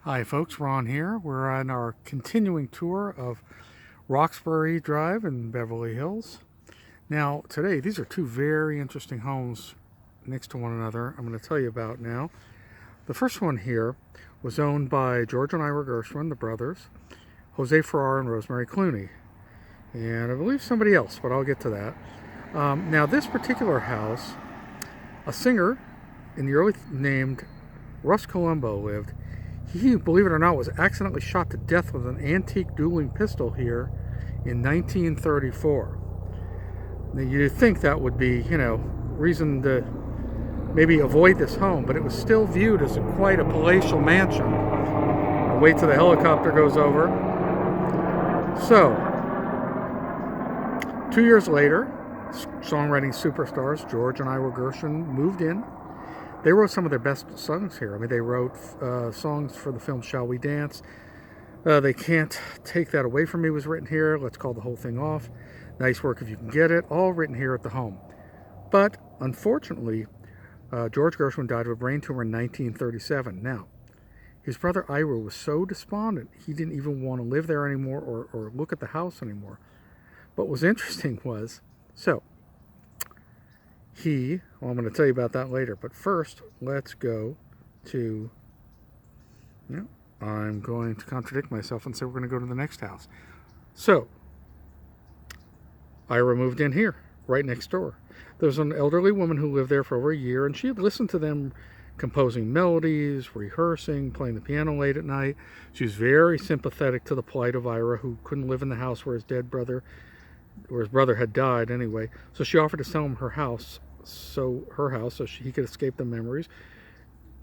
Hi folks, Ron here. We're on our continuing tour of Roxbury Drive in Beverly Hills. Now today, these are two very interesting homes next to one another I'm going to tell you about now. The first one here was owned by George and Ira Gershwin, the brothers, Jose Farrar and Rosemary Clooney, and I believe somebody else, but I'll get to that. Now this particular house, a singer in the early named Russ Colombo lived. He, believe it or not, was accidentally shot to death with an antique dueling pistol here in 1934. Now, you'd think that would be, reason to maybe avoid this home, but it was still viewed as quite a palatial mansion. I'll wait till the helicopter goes over. So, 2 years later, songwriting superstars George and Ira Gershwin moved in. They wrote some of their best songs here. I mean, they wrote songs for the film Shall We Dance? They Can't Take That Away From Me was written here. Let's Call the Whole Thing Off. Nice Work If You Can Get It. All written here at the home. But unfortunately, George Gershwin died of a brain tumor in 1937. Now, his brother Ira was so despondent, he didn't even want to live there anymore or look at the house anymore. But what was interesting was, I'm going to tell you about that later, but first, let's go to, I'm going to contradict myself and say we're going to go to the next house. So, Ira moved in here, right next door. There was an elderly woman who lived there for over a year, and she had listened to them composing melodies, rehearsing, playing the piano late at night. She was very sympathetic to the plight of Ira, who couldn't live in the house where his brother had died anyway. So she offered to sell him her house so he could escape the memories,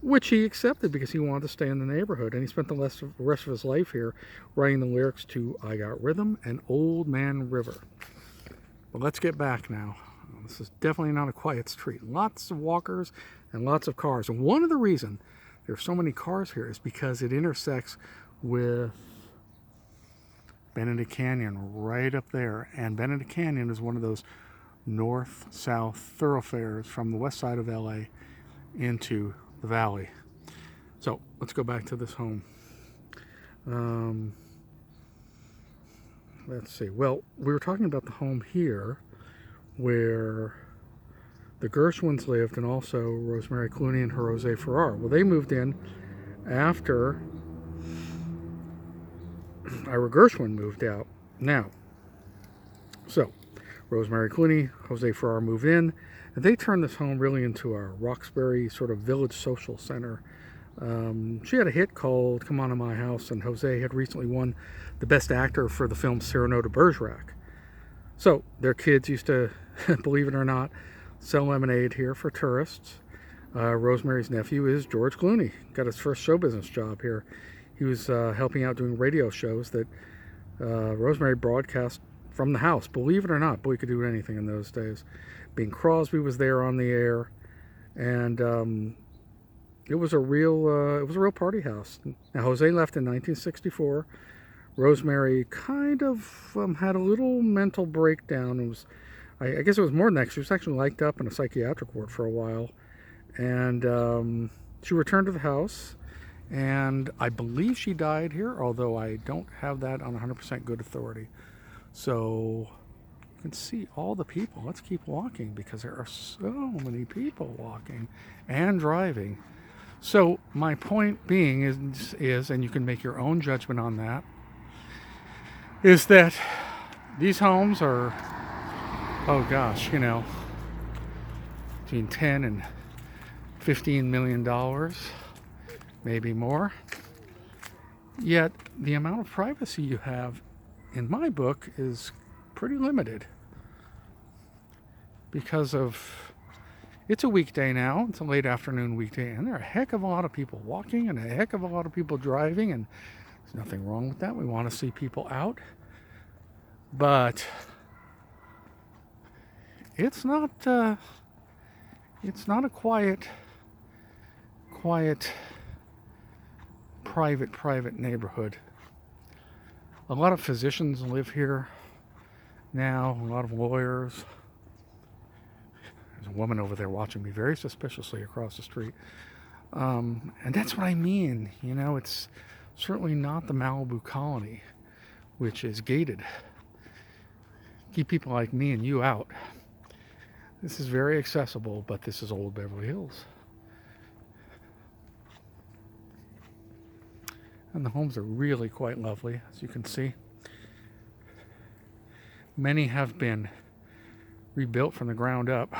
which he accepted because he wanted to stay in the neighborhood. And he spent the rest of his life here writing the lyrics to I Got Rhythm and Old Man River. But let's get back now. This is definitely not a quiet street. Lots of walkers and lots of cars. And one of the reasons there's so many cars here is because it intersects with Benedict Canyon right up there. And Benedict Canyon is one of those north-south thoroughfares from the west side of LA into the valley. So let's go back to this home. Let's see. Well, we were talking about the home here where the Gershwins lived, and also Rosemary Clooney and her Jose Farrar. Well, they moved in after Ira Gershwin moved out. Now, so Rosemary Clooney, Jose Farrar moved in, and they turned this home really into a Roxbury sort of village social center. She had a hit called Come On to My House, and Jose had recently won the Best Actor for the film Cyrano de Bergerac. So their kids used to, believe it or not, sell lemonade here for tourists. Rosemary's nephew is George Clooney. Got his first show business job here. He was helping out doing radio shows that Rosemary broadcast from the house. Believe it or not, boy could do anything in those days. Bing Crosby was there on the air, and it was a real party house. Now Jose left in 1964. Rosemary kind of had a little mental breakdown. It was, I guess it was more than that. She was actually locked up in a psychiatric ward for a while, and she returned to the house. And I believe she died here, although I don't have that on 100% good authority. So you can see all the people. Let's keep walking because there are so many people walking and driving. So my point being is, and you can make your own judgment on that, is that these homes are, between 10 and $15 million, maybe more. Yet the amount of privacy you have in my book is pretty limited because it's a weekday now. It's a late afternoon weekday, and there are a heck of a lot of people walking and a heck of a lot of people driving, and there's nothing wrong with that. We want to see people out, but it's not a quiet private neighborhood. A lot of physicians live here now, a lot of lawyers. There's a woman over there watching me very suspiciously across the street. And that's what I mean. You know, it's certainly not the Malibu colony, which is gated. Keep people like me and you out. This is very accessible, but this is old Beverly Hills. And the homes are really quite lovely, as you can see. Many have been rebuilt from the ground up.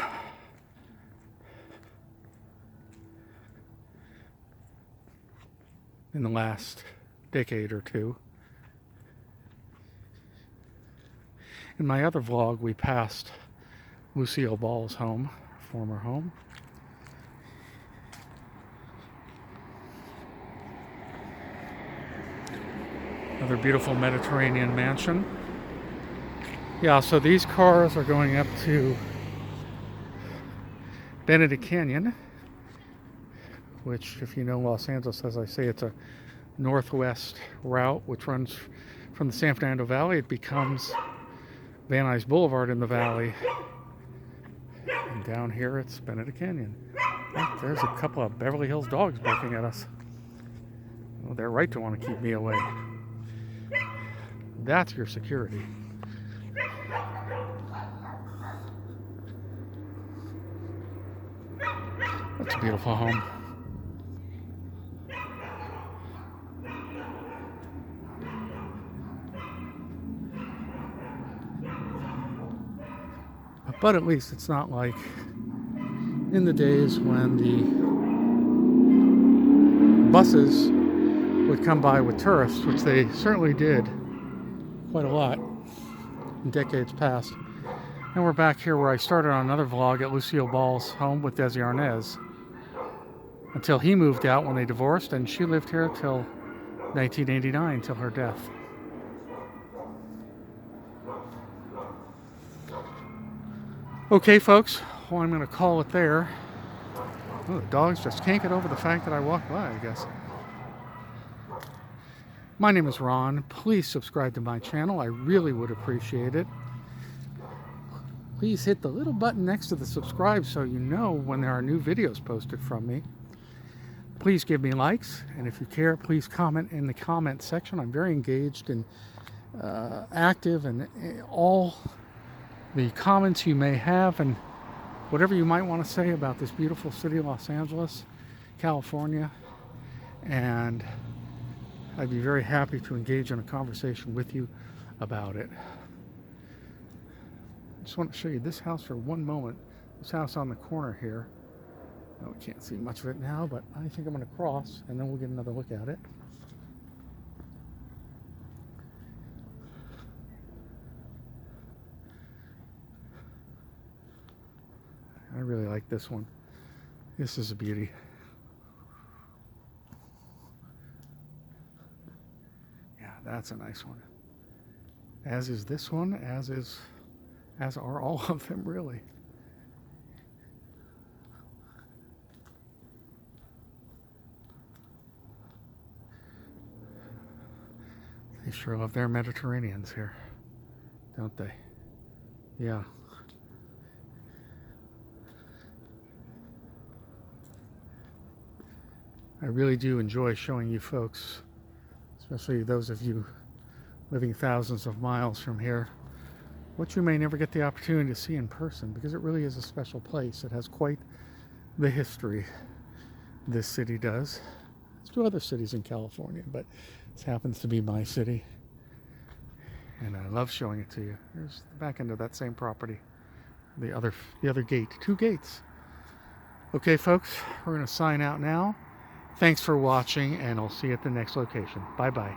In the last decade or two. In my other vlog, we passed Lucille Ball's home, former home. Another beautiful Mediterranean mansion. Yeah, so these cars are going up to Benedict Canyon, which, if you know Los Angeles, as I say, it's a northwest route which runs from the San Fernando Valley. It becomes Van Nuys Boulevard in the valley. And down here it's Benedict Canyon. Oh, there's a couple of Beverly Hills dogs barking at us. Well, they're right to want to keep me away. That's your security. That's a beautiful home. But at least it's not like in the days when the buses would come by with tourists, which they certainly did quite a lot in decades past. And we're back here where I started on another vlog at Lucille Ball's home with Desi Arnaz, until he moved out when they divorced, and she lived here till 1989, till her death. Okay, folks, well, I'm going to call it there. Oh, the dogs just can't get over the fact that I walked by, I guess. My name is Ron. Please subscribe to my channel. I really would appreciate it. Please hit the little button next to the subscribe so you know when there are new videos posted from me. Please give me likes, and if you care, please comment in the comment section. I'm very engaged and active in all the comments you may have, and whatever you might want to say about this beautiful city, Los Angeles, California. And I'd be very happy to engage in a conversation with you about it. I just want to show you this house for one moment. This house on the corner here. No, we can't see much of it now, but I think I'm going to cross and then we'll get another look at it. I really like this one. This is a beauty. Yeah, that's a nice one. As is this one, as are all of them, really. They sure love their Mediterraneans here, don't they? Yeah. I really do enjoy showing you folks, especially those of you living thousands of miles from here, what you may never get the opportunity to see in person, because it really is a special place. It has quite the history, this city does. There's two other cities in California, but this happens to be my city. And I love showing it to you. Here's the back end of that same property. The other gate. Two gates. Okay, folks, we're going to sign out now. Thanks for watching, and I'll see you at the next location. Bye-bye.